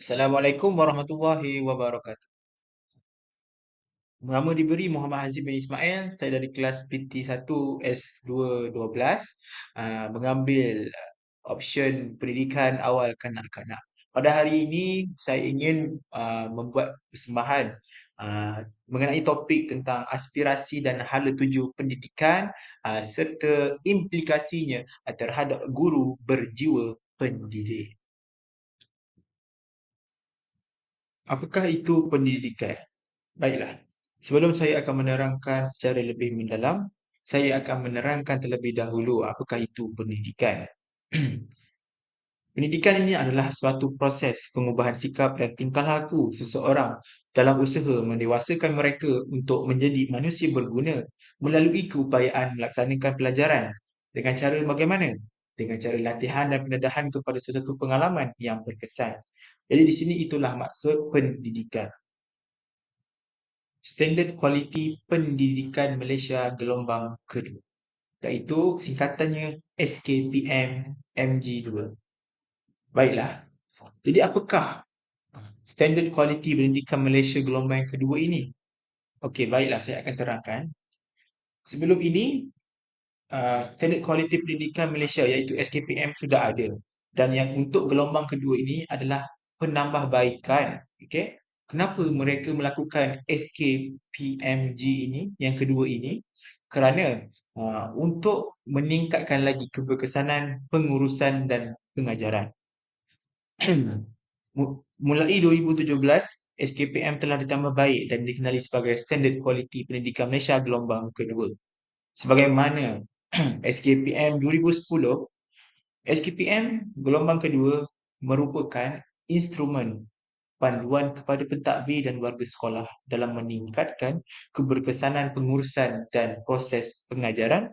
Assalamualaikum warahmatullahi wabarakatuh. Nama diberi Muhammad Hazim bin Ismail. Saya dari kelas PT1 S2 12, mengambil option pendidikan awal kanak-kanak. Pada hari ini saya ingin membuat persembahan mengenai topik tentang aspirasi dan hala tuju pendidikan serta implikasinya terhadap guru berjiwa pendidik. Apakah itu pendidikan? Baiklah, sebelum saya akan menerangkan secara lebih mendalam, saya akan menerangkan terlebih dahulu apakah itu pendidikan. Pendidikan ini adalah suatu proses pengubahan sikap dan tingkah laku seseorang dalam usaha mendewasakan mereka untuk menjadi manusia berguna melalui keupayaan melaksanakan pelajaran. Dengan cara bagaimana? Dengan cara latihan dan pendedahan kepada sesuatu pengalaman yang berkesan. Jadi di sini itulah maksud pendidikan. Standard Kualiti Pendidikan Malaysia Gelombang Kedua, iaitu singkatannya SKPM MG2. Baiklah, jadi apakah Standard Kualiti Pendidikan Malaysia Gelombang Kedua ini? Okey, baiklah, saya akan terangkan. Sebelum ini, Standard Kualiti Pendidikan Malaysia iaitu SKPM sudah ada, dan yang untuk gelombang kedua ini adalah penambahbaikan. Okey, kenapa mereka melakukan SKPMG ini, yang kedua ini? Kerana untuk meningkatkan lagi keberkesanan pengurusan dan pengajaran. Mulai 2017, SKPM telah ditambah baik dan dikenali sebagai Standard Kualiti Pendidikan Malaysia Gelombang Kedua. Sebagaimana SKPM 2010, SKPM Gelombang Kedua merupakan instrumen panduan kepada pentadbir dan warga sekolah dalam meningkatkan keberkesanan pengurusan dan proses pengajaran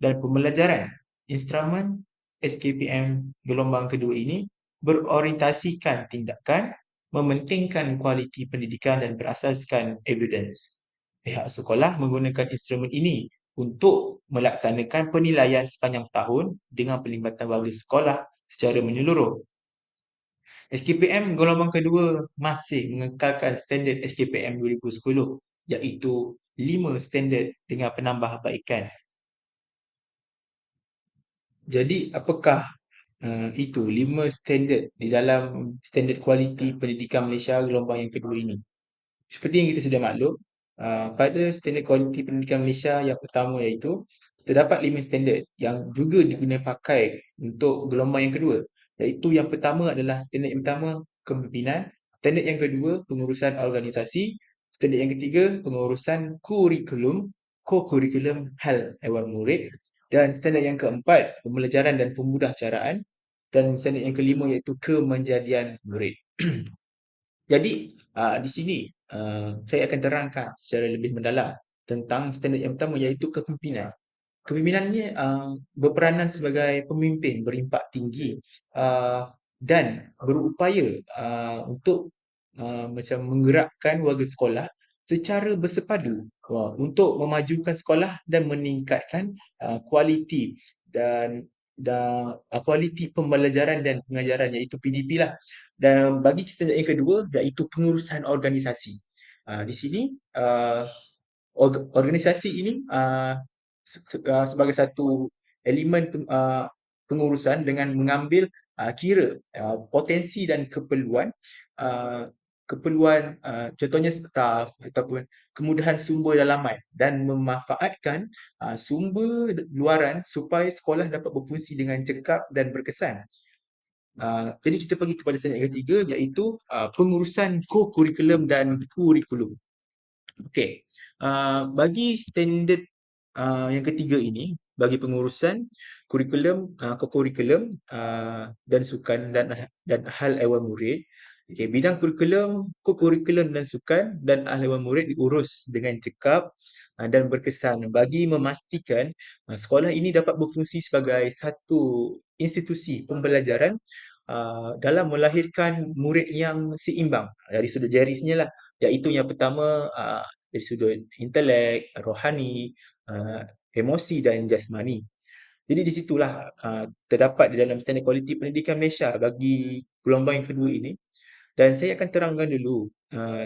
dan pembelajaran. Instrumen SKPM Gelombang Kedua ini berorientasikan tindakan, mementingkan kualiti pendidikan dan berasaskan evidence. Pihak sekolah menggunakan instrumen ini untuk melaksanakan penilaian sepanjang tahun dengan pelibatan warga sekolah secara menyeluruh. SKPM gelombang kedua masih mengekalkan standard SKPM 2010, iaitu 5 standard dengan penambahbaikan. Jadi apakah itu 5 standard di dalam standard kualiti pendidikan Malaysia gelombang yang kedua ini? Seperti yang kita sudah maklum, pada standard kualiti pendidikan Malaysia yang pertama iaitu terdapat 5 standard yang juga digunakan pakai untuk gelombang yang kedua. Iaitu yang pertama adalah standard yang pertama kepimpinan, standard yang kedua pengurusan organisasi, standard yang ketiga pengurusan kurikulum, co-curriculum hal ehwal murid, dan standard yang keempat pembelajaran dan pemudahcaraan, dan standard yang kelima iaitu kemenjadian murid. Jadi di sini saya akan terangkan secara lebih mendalam tentang standard yang pertama iaitu kepimpinan. Kepimpinan ini berperanan sebagai pemimpin berimpak tinggi dan berupaya untuk macam menggerakkan warga sekolah secara bersepadu untuk memajukan sekolah dan meningkatkan kualiti dan kualiti pembelajaran dan pengajaran iaitu PDP lah. Dan bagi standard yang kedua iaitu pengurusan organisasi. Di sini organisasi ini sebagai satu elemen pengurusan dengan mengambil kira potensi dan uh, keperluan contohnya staf ataupun kemudahan sumber dalaman dan memanfaatkan sumber luaran supaya sekolah dapat berfungsi dengan cekap dan berkesan. Jadi kita pergi kepada standard yang ketiga iaitu pengurusan co-curriculum dan kurikulum. Okey, bagi standard yang ketiga ini, bagi pengurusan kurikulum, co-curriculum dan sukan dan hal ehwal murid. Okey, bidang kurikulum, co-curriculum dan sukan dan hal ehwal murid diurus dengan cekap dan berkesan bagi memastikan sekolah ini dapat berfungsi sebagai satu institusi pembelajaran dalam melahirkan murid yang seimbang dari sudut jerisnya lah, iaitu yang pertama dari sudut intelek, rohani, emosi dan jasmani. Jadi di situlah terdapat di dalam standard kualiti pendidikan Malaysia bagi gelombang yang kedua ini Dan saya akan terangkan dulu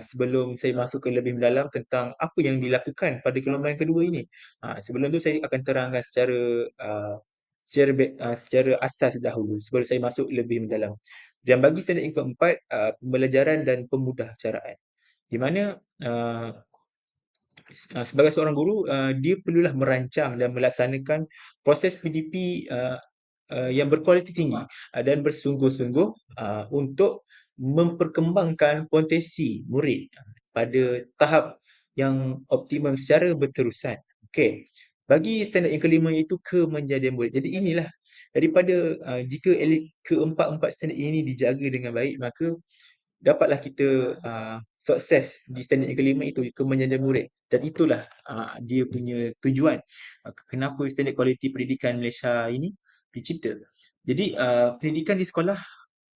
sebelum saya masuk ke lebih mendalam tentang apa yang dilakukan pada gelombang yang kedua ini. Sebelum tu saya akan terangkan secara asas dahulu sebelum saya masuk lebih mendalam. Dan bagi standard yang keempat, pembelajaran dan pemudahcaraan. Di mana sebagai seorang guru, dia perlulah merancang dan melaksanakan proses PDP yang berkualiti tinggi dan bersungguh-sungguh untuk memperkembangkan potensi murid pada tahap yang optimum secara berterusan. Okey. Bagi standard yang kelima iaitu kemenjadian murid. Jadi inilah daripada jika keempat-empat standard ini dijaga dengan baik, maka dapatlah kita sukses di standard yang kelima itu, kemenjadian murid. Dan itulah dia punya tujuan kenapa standard kualiti pendidikan Malaysia ini dicipta. Jadi pendidikan di sekolah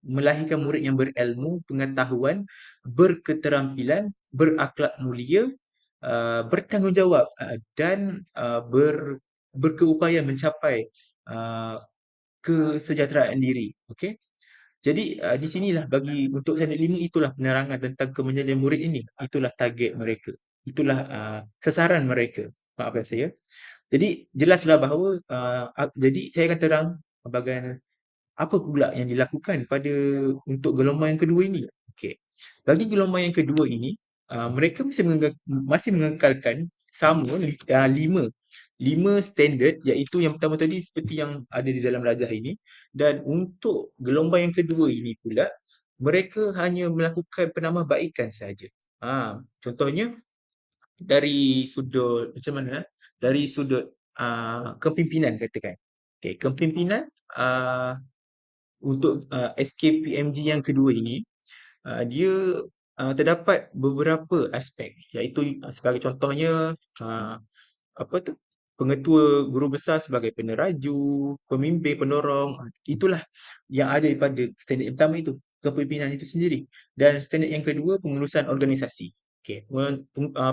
melahirkan murid yang berilmu, pengetahuan, berketerampilan, berakhlak mulia, bertanggungjawab dan berkeupayaan mencapai uh, kesejahteraan diri. Okey. Jadi di sinilah bagi untuk standard 5 itulah penerangan tentang kemenjadian murid ini. Itulah target mereka. Itulah sasaran mereka. Maafkan saya. Jadi jelaslah bahawa jadi saya akan terang bahagian apa pula yang dilakukan untuk gelombang yang kedua ini. Okey. Bagi gelombang yang kedua ini, mereka masih mengekalkan sama lima standard, iaitu yang pertama tadi seperti yang ada di dalam rajah ini, dan untuk gelombang yang kedua ini pula mereka hanya melakukan penambahbaikan saja. Contohnya dari sudut macam mana? Dari sudut kepimpinan katakan. Okey, kepimpinan untuk SKPMG yang kedua ini, dia terdapat beberapa aspek, iaitu sebagai contohnya apa tu, pengetua guru besar sebagai peneraju, pembimbing, pendorong, itulah yang ada pada standard yang pertama itu, kepimpinan itu sendiri. Dan standard yang kedua, pengurusan organisasi. Okey,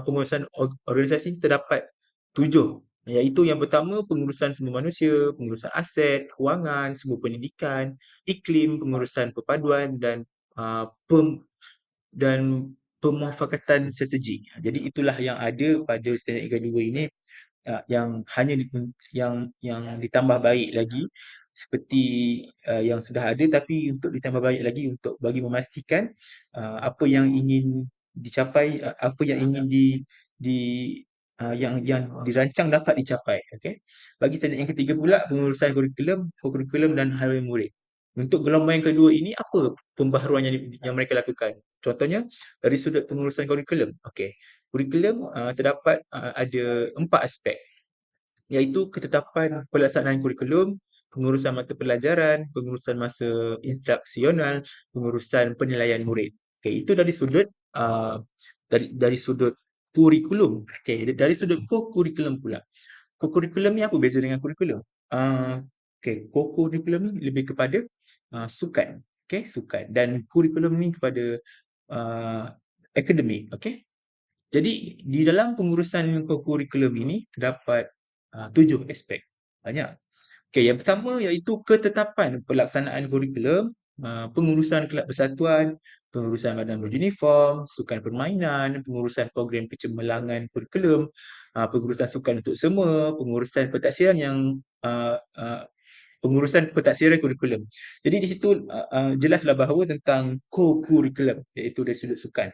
pengurusan organisasi terdapat 7, iaitu yang pertama pengurusan sumber manusia, pengurusan aset, kewangan, sumber pendidikan, iklim, pengurusan perpaduan dan uh, pem dan pemufakatan strategik. Jadi itulah yang ada pada standard yang kedua ini, yang hanya yang ditambah baik lagi seperti yang sudah ada, tapi untuk ditambah baik lagi untuk bagi memastikan apa yang ingin dicapai, apa yang ingin di yang dirancang dapat dicapai. Okey. Bagi standard yang ketiga pula, pengurusan kurikulum dan harian murid. Untuk gelombang yang kedua ini, apa pembaharuan yang mereka lakukan? Contohnya dari sudut pengurusan kurikulum. Okey. Kurikulum terdapat ada 4 aspek, iaitu ketetapan pelaksanaan kurikulum, pengurusan mata pelajaran, pengurusan masa instruksional, pengurusan penilaian murid. Okey, itu dari sudut dari sudut kurikulum. Okey, dari sudut co-kurikulum pula. Co-kurikulum ni apa beza dengan kurikulum? Okey, co-kurikulum ni lebih kepada sukan. Okey, sukan, dan kurikulum ni kepada uh, akademik. Okey. Jadi di dalam pengurusan kurikulum ini terdapat 7 aspek. Banyak. Okey, yang pertama iaitu ketetapan pelaksanaan kurikulum, pengurusan kelab persatuan, pengurusan badan beruniform, sukan permainan, pengurusan program kecemerlangan kurikulum, pengurusan sukan untuk semua, pengurusan pentaksiran kurikulum. Jadi di situ jelaslah bahawa tentang co-kurikulum, iaitu dari sudut sukan.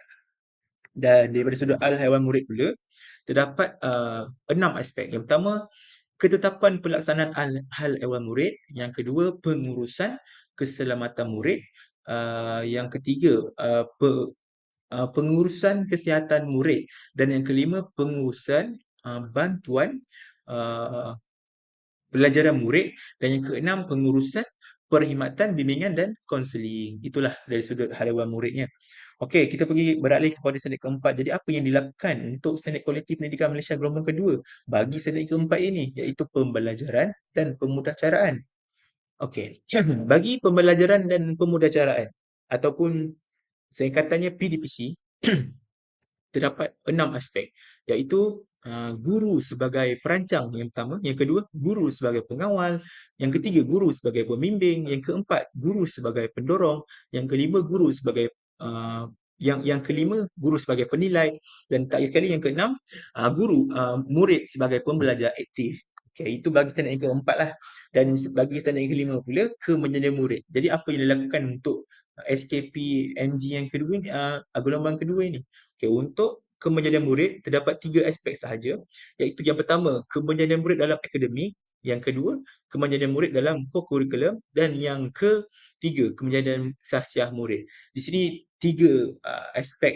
Dan daripada sudut hal-haiwan murid pula, terdapat 6 aspek. Yang pertama, ketetapan pelaksanaan hal-ehwal murid. Yang kedua, pengurusan keselamatan murid. Yang ketiga, pengurusan kesihatan murid. Dan yang kelima, pengurusan bantuan uh, pelajaran murid. Dan yang keenam, pengurusan perkhidmatan, bimbingan dan konseling. Itulah dari sudut hal-ehwal muridnya. Okey, kita pergi beralih kepada standard keempat. Jadi apa yang dilakukan untuk standard kualiti pendidikan Malaysia gelombang kedua bagi standard keempat ini, iaitu pembelajaran dan pemudahcaraan. Okey, bagi pembelajaran dan pemudahcaraan ataupun singkatannya PDPC, terdapat 6 aspek, iaitu guru sebagai perancang yang pertama, yang kedua guru sebagai pengawal, yang ketiga guru sebagai pembimbing, yang keempat guru sebagai pendorong, yang kelima guru sebagai yang kelima, guru sebagai penilai, dan terakhir sekali yang keenam, murid sebagai pembelajar aktif. Okay, itu bagi standard yang keempat lah. Dan bagi standard yang kelima pula, kemenjadian murid. Jadi apa yang dilakukan untuk SKP MG yang kedua ni, gelombang kedua ini? Okay, untuk kemenjadian murid terdapat tiga aspek sahaja, iaitu yang pertama, kemenjadian murid dalam akademik, yang kedua, kemenjadian murid dalam co-curriculum, dan yang ketiga, kemenjadian sahsiah murid. Di sini tiga aspek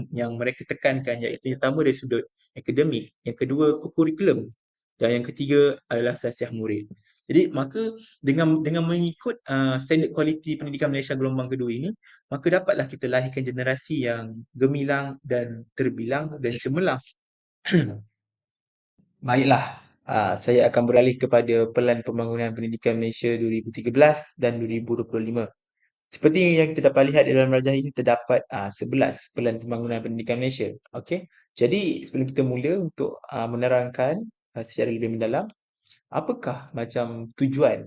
yang mereka tekankan, iaitu yang pertama dari sudut akademik, yang kedua co-curriculum, dan yang ketiga adalah sahsiah murid. Jadi maka dengan mengikut standard kualiti pendidikan Malaysia gelombang kedua ini, maka dapatlah kita lahirkan generasi yang gemilang dan terbilang dan cemerlang. Baiklah, saya akan beralih kepada Pelan Pembangunan Pendidikan Malaysia 2013 dan 2025. Seperti yang kita dapat lihat di dalam rajah ini terdapat 11 Pelan Pembangunan Pendidikan Malaysia. Okey. Jadi sebelum kita mula untuk menerangkan secara lebih mendalam, apakah macam tujuan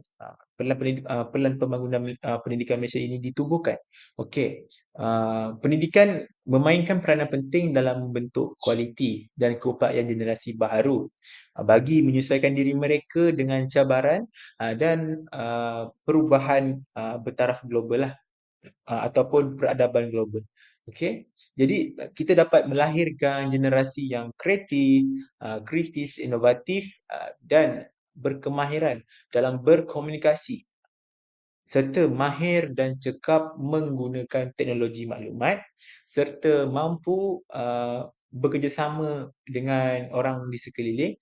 Pelan Pembangunan Pendidikan Malaysia ini ditubuhkan? Okey, pendidikan memainkan peranan penting dalam membentuk kualiti dan keupayaan generasi baharu bagi menyesuaikan diri mereka dengan cabaran dan perubahan bertaraf global lah, ataupun peradaban global. Okey. Jadi kita dapat melahirkan generasi yang kreatif, kritis, inovatif dan berkemahiran dalam berkomunikasi serta mahir dan cekap menggunakan teknologi maklumat serta mampu bekerjasama dengan orang di sekeliling.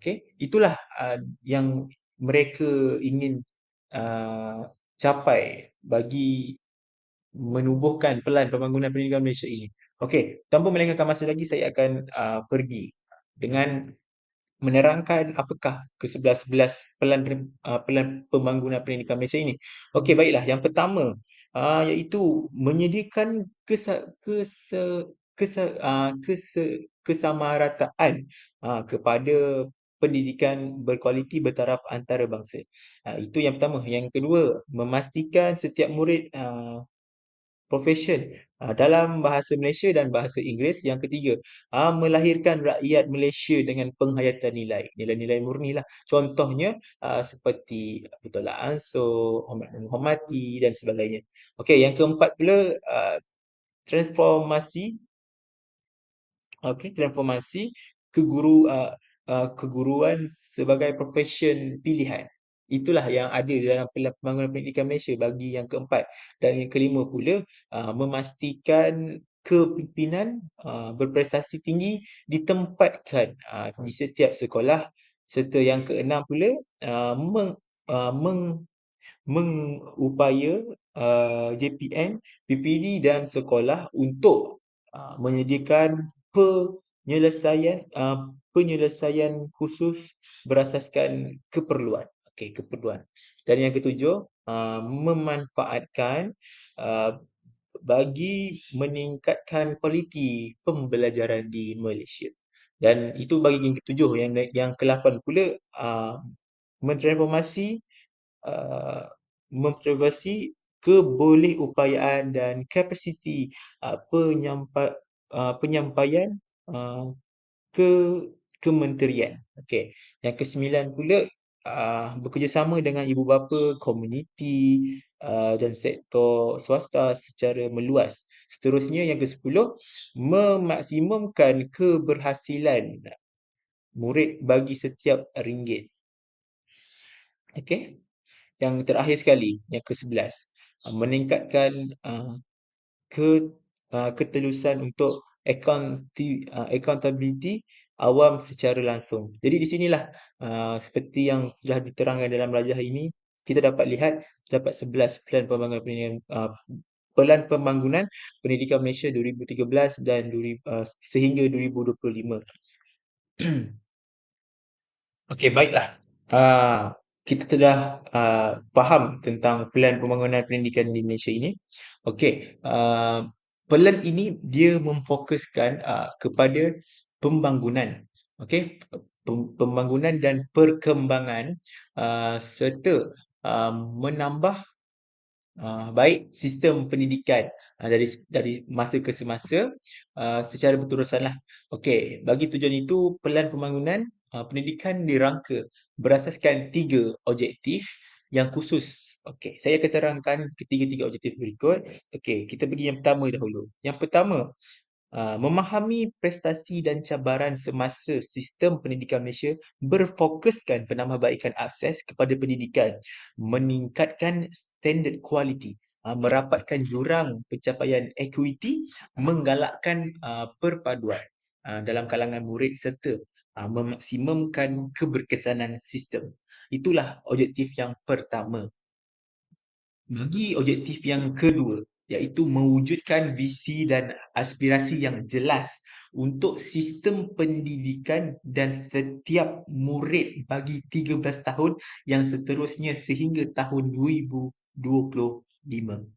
Okey. Itulah yang mereka ingin capai bagi menubuhkan Pelan Pembangunan Pendidikan Malaysia ini. Okey, tanpa melengahkan masa lagi, saya akan pergi dengan menerangkan apakah ke-11 Pelan Pembangunan Pendidikan Malaysia ini. Okey, baiklah. Yang pertama, iaitu menyediakan kesamarataan kepada pendidikan berkualiti bertaraf antarabangsa. Itu yang pertama. Yang kedua, memastikan setiap murid profession dalam bahasa Malaysia dan bahasa Inggeris. Yang ketiga, melahirkan rakyat Malaysia dengan penghayatan nilai, nilai-nilai murni lah. Contohnya seperti bertolak ansur, hormat menghormati dan sebagainya. Okey, yang keempat pula, transformasi. Okey, transformasi keguruan sebagai profession pilihan. Itulah yang ada di dalam Pelan Pembangunan Pendidikan Malaysia bagi yang keempat. Dan yang kelima pula, memastikan kepimpinan berprestasi tinggi ditempatkan di setiap sekolah, serta yang keenam pula, meng uh, meng mengupaya JPN, PPD dan sekolah untuk menyediakan penyelesaian khusus berasaskan keperluan. Okey, keperluan. Dan yang ketujuh, memanfaatkan uh, bagi meningkatkan kualiti pembelajaran di Malaysia. Dan itu bagi yang ketujuh. Yang ke-8 pula, mentransformasi uh, mempervasi kebolehupayaan dan kapasiti penyampaian uh, ke kementerian. Okey. Yang kesembilan pula, bekerjasama dengan ibu bapa, komuniti dan sektor swasta secara meluas. Seterusnya yang ke-10, memaksimumkan keberhasilan murid bagi setiap ringgit. Okey. Yang terakhir sekali, yang ke-11, meningkatkan ke ketelusan untuk accountability awam secara langsung. Jadi di sinilah seperti yang sudah diterangkan dalam rajah ini, kita dapat lihat terdapat 11 Pelan Pembangunan Pendidikan Malaysia 2013 dan sehingga 2025. Okey, baiklah. Kita telah faham tentang Pelan Pembangunan Pendidikan di Malaysia ini. Okey, pelan ini dia memfokuskan kepada pembangunan. Okey, pembangunan dan perkembangan serta menambah baik sistem pendidikan dari masa ke semasa secara berterusanlah. Okey, bagi tujuan itu pelan pembangunan pendidikan dirangka berasaskan 3 objektif yang khusus. Okey, saya akan terangkan ketiga-tiga objektif berikut. Okey, kita pergi yang pertama dahulu. Yang pertama, memahami prestasi dan cabaran semasa sistem pendidikan Malaysia berfokuskan penambahbaikan akses kepada pendidikan, meningkatkan standard kualiti, merapatkan jurang pencapaian equity, menggalakkan perpaduan dalam kalangan murid serta memaksimumkan keberkesanan sistem. Itulah objektif yang pertama. Bagi objektif yang kedua, iaitu mewujudkan visi dan aspirasi yang jelas untuk sistem pendidikan dan setiap murid bagi 13 tahun yang seterusnya sehingga tahun 2025.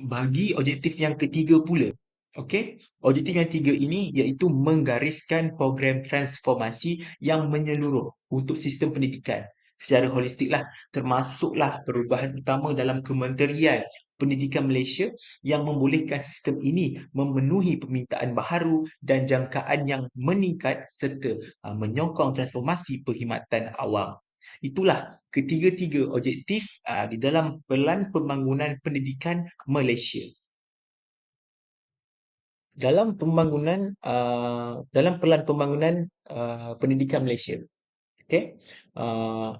Bagi objektif yang ketiga pula, okey, objektif yang tiga ini iaitu menggariskan program transformasi yang menyeluruh untuk sistem pendidikan secara holistiklah, termasuklah perubahan utama dalam Kementerian Pendidikan Malaysia yang membolehkan sistem ini memenuhi permintaan baharu dan jangkaan yang meningkat serta menyokong transformasi perkhidmatan awam. Itulah ketiga-tiga objektif di dalam Pelan Pembangunan Pendidikan Malaysia. Dalam Pelan Pembangunan Pendidikan Malaysia, okey, uh,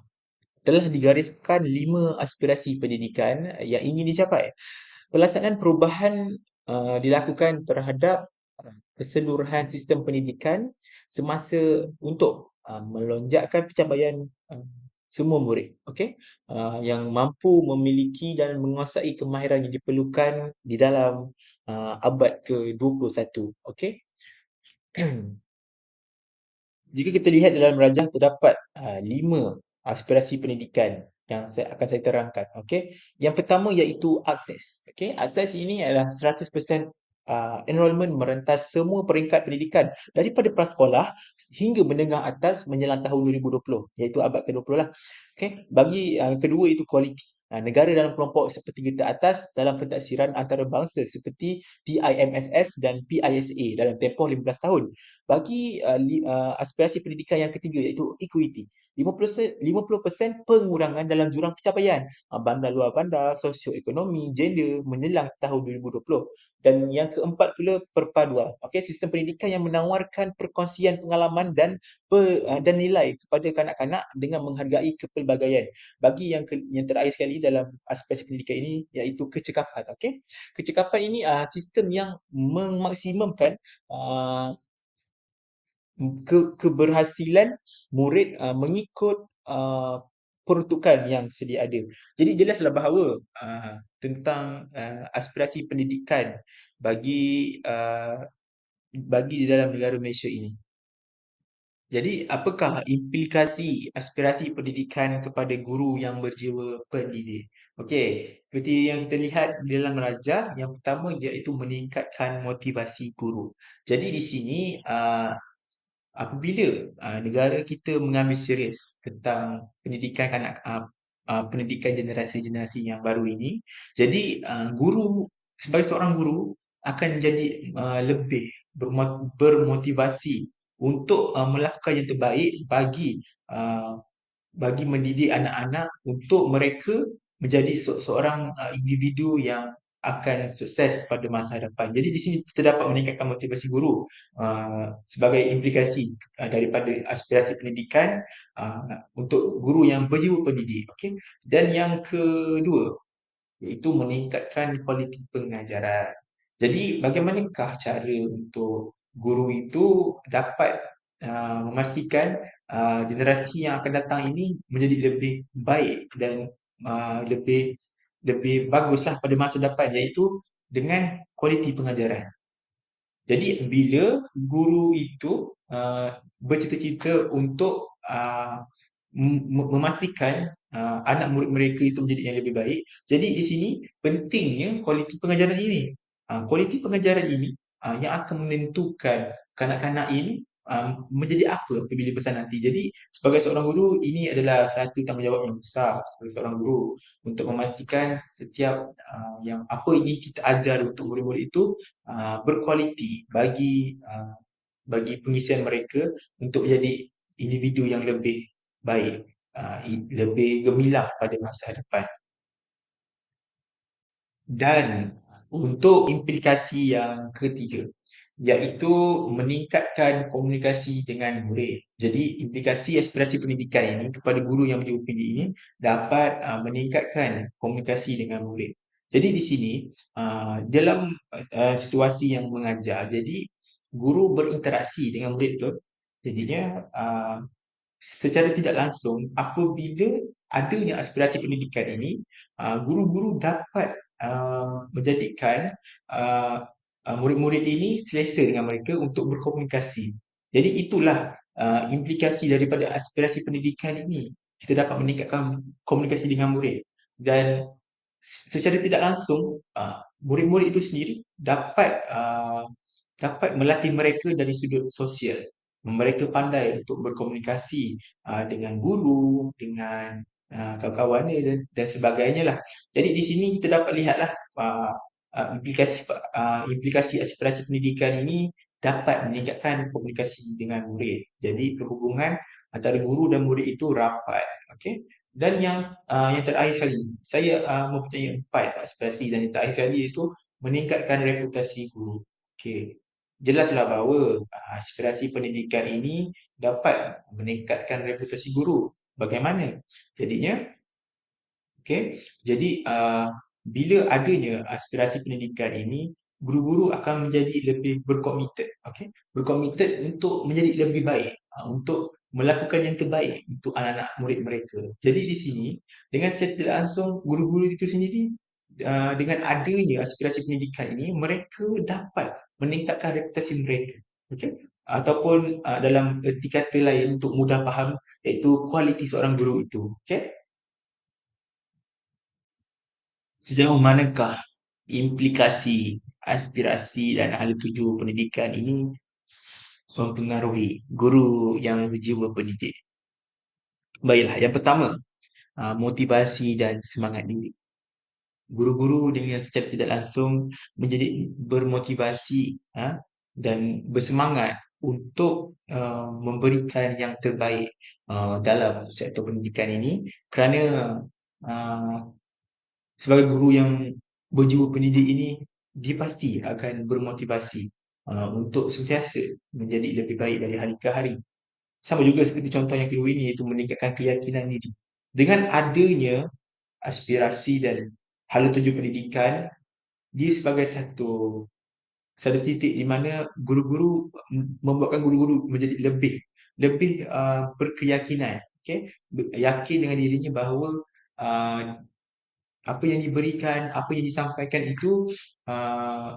telah digariskan 5 aspirasi pendidikan yang ingin dicapai. Pelaksanaan perubahan dilakukan terhadap keseluruhan sistem pendidikan semasa untuk melonjakkan pencapaian semua murid, okey, yang mampu memiliki dan menguasai kemahiran yang diperlukan di dalam abad ke-21, okey. Jika kita lihat dalam rajah terdapat 5 aspirasi pendidikan yang saya terangkan. Okey. Yang pertama iaitu akses. Okey, akses ini adalah 100% enrolment merentas semua peringkat pendidikan daripada prasekolah hingga menengah atas menjelang tahun 2020 iaitu abad ke-20 lah. Okey, bagi kedua itu kualiti. Negara dalam kelompok sepertiga teratas dalam pentaksiran antarabangsa seperti TIMSS dan PISA dalam tempoh 15 tahun. Bagi aspirasi pendidikan yang ketiga iaitu equity. 50% pengurangan dalam jurang pencapaian bandar luar bandar, sosioekonomi, gender menjelang tahun 2020. Dan yang keempat pula perpaduan. Okey, sistem pendidikan yang menawarkan perkongsian pengalaman dan nilai kepada kanak-kanak dengan menghargai kepelbagaian. Bagi yang terakhir sekali dalam aspirasi pendidikan ini iaitu kecekapan. Okey. Kecekapan ini sistem yang memaksimumkan uh, keberhasilan murid mengikut peruntukan yang sedia ada. Jadi jelaslah bahawa tentang aspirasi pendidikan bagi bagi di dalam negara Malaysia ini. Jadi apakah implikasi aspirasi pendidikan kepada guru yang berjiwa pendidik? Okey, seperti yang kita lihat di dalam rajah, yang pertama iaitu meningkatkan motivasi guru. Jadi di sini apabila negara kita mengambil serius tentang pendidikan pendidikan generasi-generasi yang baru ini, jadi guru sebagai seorang guru akan jadi lebih bermotivasi untuk melakukan yang terbaik uh, bagi mendidik anak-anak untuk mereka menjadi seorang individu yang akan sukses pada masa hadapan. Jadi di sini kita dapat meningkatkan motivasi guru sebagai implikasi daripada aspirasi pendidikan untuk guru yang berjiwa pendidik. Okay? Dan yang kedua, iaitu meningkatkan kualiti pengajaran. Jadi bagaimanakah cara untuk guru itu dapat memastikan generasi yang akan datang ini menjadi lebih baik dan lebih lebih baguslah pada masa depan, iaitu dengan kualiti pengajaran. Jadi bila guru itu bercita-cita untuk memastikan anak murid mereka itu menjadi yang lebih baik, jadi di sini pentingnya kualiti pengajaran ini. Kualiti pengajaran ini yang akan menentukan kanak-kanak ini menjadi apa apabila besar nanti. Jadi sebagai seorang guru, ini adalah satu tanggungjawab yang besar sebagai seorang guru untuk memastikan setiap yang apa yang kita ajar untuk murid-murid itu berkualiti bagi pengisian mereka untuk menjadi individu yang lebih baik, lebih gemilang pada masa depan. Dan untuk implikasi yang ketiga, iaitu meningkatkan komunikasi dengan murid. Jadi implikasi aspirasi pendidikan ini kepada guru yang menjadi pendidik ini dapat meningkatkan komunikasi dengan murid. Jadi di sini dalam situasi yang mengajar, jadi guru berinteraksi dengan murid tu, jadinya secara tidak langsung apabila adanya aspirasi pendidikan ini, guru-guru dapat menjadikan uh, murid-murid ini selesa dengan mereka untuk berkomunikasi. Jadi itulah implikasi daripada aspirasi pendidikan ini. Kita dapat meningkatkan komunikasi dengan murid dan secara tidak langsung murid-murid itu sendiri dapat melatih mereka dari sudut sosial. Mereka pandai untuk berkomunikasi dengan guru, dengan kawan-kawannya dan sebagainya lah. Jadi di sini kita dapat lihatlah implikasi aspirasi pendidikan ini dapat meningkatkan komunikasi dengan murid. Jadi perhubungan antara guru dan murid itu rapat. Okey. Dan yang terakhir sekali, saya mempunyai 4 aspirasi dan yang terakhir sekali iaitu meningkatkan reputasi guru. Okey. Jelaslah bahawa aspirasi pendidikan ini dapat meningkatkan reputasi guru. Bagaimana? Jadinya, okey, jadi bila adanya aspirasi pendidikan ini, guru-guru akan menjadi lebih berkomited, okey, berkomited untuk menjadi lebih baik, untuk melakukan yang terbaik untuk anak-anak murid mereka. Jadi di sini, dengan secara tidak langsung, guru-guru itu sendiri dengan adanya aspirasi pendidikan ini, mereka dapat meningkatkan reputasi mereka. Okey? Ataupun dalam erti kata lain untuk mudah faham, iaitu kualiti seorang guru itu. Okey? Sejauh manakah implikasi aspirasi dan hala tuju pendidikan ini mempengaruhi guru yang berjiwa pendidik? Baiklah, yang pertama, motivasi dan semangat diri. Guru-guru dengan secara tidak langsung menjadi bermotivasi dan bersemangat untuk memberikan yang terbaik dalam sektor pendidikan ini kerana uh, sebagai guru yang berjiwa pendidik ini dia pasti akan bermotivasi untuk sentiasa menjadi lebih baik dari hari ke hari. Sama juga seperti contoh yang kedua ini iaitu meningkatkan keyakinan diri. Dengan adanya aspirasi dan hala tuju pendidikan, dia sebagai satu satu titik di mana guru-guru membuatkan guru-guru menjadi lebih lebih berkeyakinan, okey, yakin dengan dirinya bahawa uh, apa yang diberikan, apa yang disampaikan itu uh,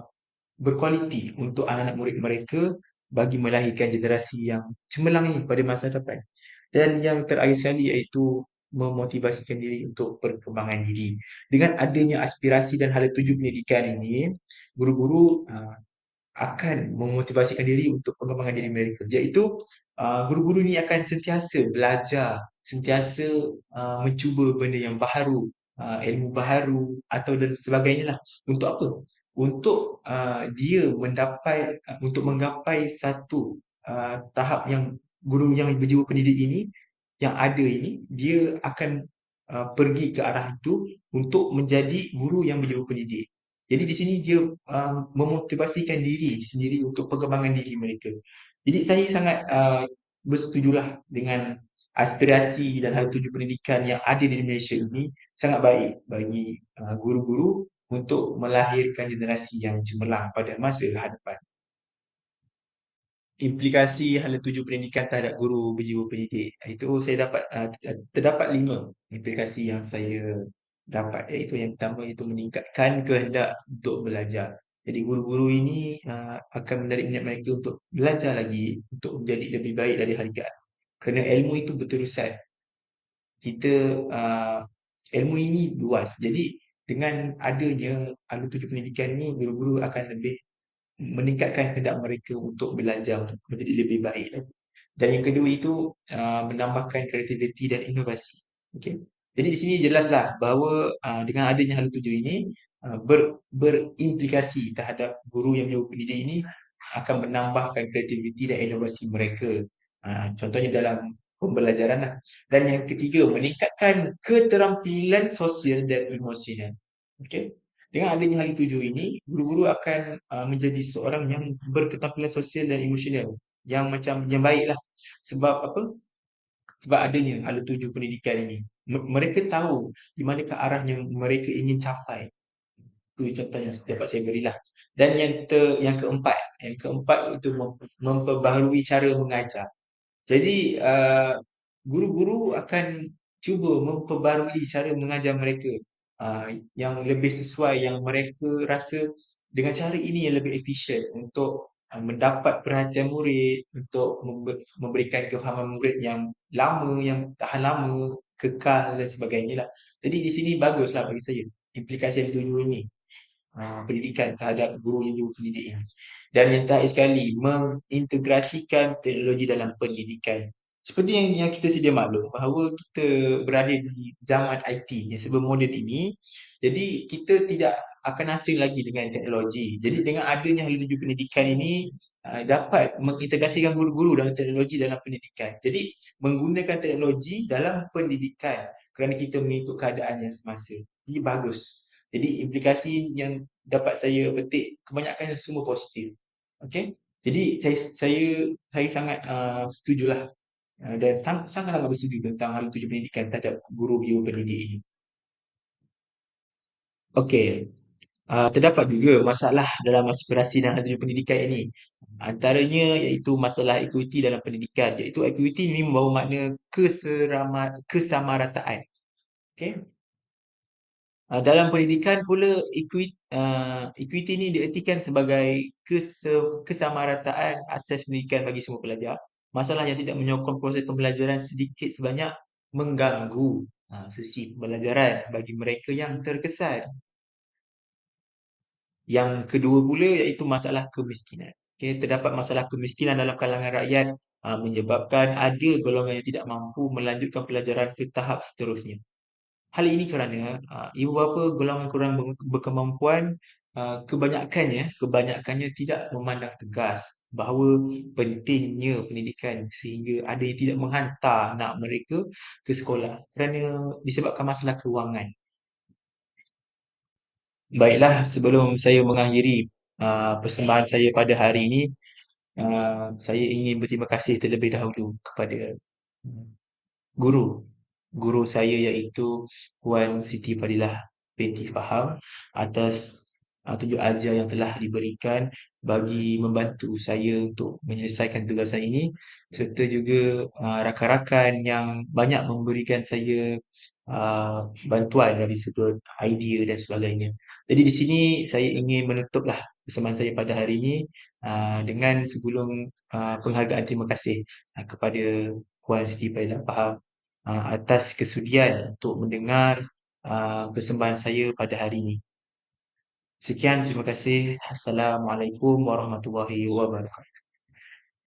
berkualiti untuk anak-anak murid mereka bagi melahirkan generasi yang cemerlang ini pada masa depan. Dan yang terakhir sekali iaitu memotivasikan diri untuk perkembangan diri. Dengan adanya aspirasi dan hala tuju pendidikan ini, guru-guru akan memotivasikan diri untuk pengembangan diri mereka. Iaitu guru-guru ni akan sentiasa belajar, sentiasa mencuba benda yang baharu, ilmu baharu atau dan sebagainya lah. Untuk apa? Untuk dia untuk menggapai satu tahap yang guru yang berjiwa pendidik ini yang ada ini, dia akan pergi ke arah itu untuk menjadi guru yang berjiwa pendidik. Jadi di sini dia memotivasikan diri sendiri untuk perkembangan diri mereka. Jadi saya sangat bersetujulah dengan aspirasi dan hal tuju pendidikan yang ada di Malaysia ini sangat baik bagi guru-guru untuk melahirkan generasi yang cemerlang pada masa hadapan. Implikasi hala tuju pendidikan terhadap guru berjiwa pendidik. Itu saya dapat terdapat 5 implikasi yang saya dapat, iaitu yang pertama itu meningkatkan kehendak untuk belajar. Jadi guru-guru ini akan menarik minat mereka untuk belajar lagi untuk menjadi lebih baik dari hari ke hari. Kerana ilmu itu berterusan. Kita ilmu ini luas. Jadi dengan adanya hala tuju pendidikan ini, guru-guru akan lebih meningkatkan kehendak mereka untuk belajar untuk menjadi lebih baik. Dan yang kedua itu menambahkan kreativiti dan inovasi. Okey. Jadi di sini jelaslah bahawa dengan adanya hal tuju ini berimplikasi terhadap guru yang menyewa pendidik ini akan menambahkan kreativiti dan inovasi mereka. Contohnya dalam pembelajaran lah. Dan yang ketiga, meningkatkan keterampilan sosial dan emosional. Okey. Dengan adanya hal tuju ini, guru-guru akan menjadi seorang yang berketerampilan sosial dan emosional yang macam yang baik lah. Sebab apa? Sebab adanya hala tuju pendidikan ini. Mereka tahu di manakah arah yang mereka ingin capai. Itu contoh yang dapat saya berilah. Dan yang keempat itu memperbaharui cara mengajar. Jadi guru-guru akan cuba memperbarui cara mengajar mereka yang lebih sesuai, yang mereka rasa dengan cara ini yang lebih efisien untuk mendapat perhatian murid, untuk memberikan kefahaman murid yang lama, yang tahan lama, kekal dan sebagainya lah. Jadi di sini baguslah bagi saya implikasi yang dituju ini pendidikan terhadap guru yang juga pendidik ini. Dan yang terakhir sekali, mengintegrasikan teknologi dalam pendidikan. Seperti yang kita sedia maklum bahawa kita berada di zaman IT yang serba moden ini, jadi kita tidak akan asing lagi dengan teknologi. Jadi dengan adanya hal tuju pendidikan ini dapat mengintegrasikan guru-guru dalam teknologi dalam pendidikan. Jadi menggunakan teknologi dalam pendidikan kerana kita mengikut keadaan yang semasa. Ini bagus. Jadi implikasi yang dapat saya petik kebanyakannya semua positif. Okey. Jadi saya sangat setujulah dan sangat-sangat bersetuju tentang hal tuju pendidikan terhadap guru bio pendidik ini. Okey. Terdapat juga masalah dalam aspirasi dan hal tuju pendidikan ini. Antaranya iaitu masalah equity dalam pendidikan. Iaitu equity ini membawa makna kesamarataan. Okey. Dalam pendidikan pula equity ini diertikan sebagai kesamarataan akses pendidikan bagi semua pelajar. Masalah yang tidak menyokong proses pembelajaran sedikit sebanyak mengganggu sesi pembelajaran bagi mereka yang terkesan. Yang kedua pula iaitu masalah kemiskinan. Okay, terdapat masalah kemiskinan dalam kalangan rakyat menyebabkan ada golongan yang tidak mampu melanjutkan pelajaran ke tahap seterusnya. Hal ini kerana ibu bapa golongan kurang berkemampuan kebanyakannya tidak memandang tegas bahawa pentingnya pendidikan sehingga ada yang tidak menghantar anak mereka ke sekolah kerana disebabkan masalah kewangan. Baiklah, sebelum saya mengakhiri persembahan saya pada hari ini, saya ingin berterima kasih terlebih dahulu kepada uh, guru guru saya iaitu Puan Siti Fadilah binti Faham atas tunjuk ajar yang telah diberikan bagi membantu saya untuk menyelesaikan tugasan ini serta juga rakan-rakan yang banyak memberikan saya bantuan dari sudut idea dan sebagainya. Jadi di sini saya ingin menutuplah persembahan saya pada hari ini dengan sebelum penghargaan terima kasih kepada Puan Siti Fadilah Faham atas kesudian untuk mendengar persembahan saya pada hari ini. Sekian, terima kasih. Assalamualaikum warahmatullahi wabarakatuh.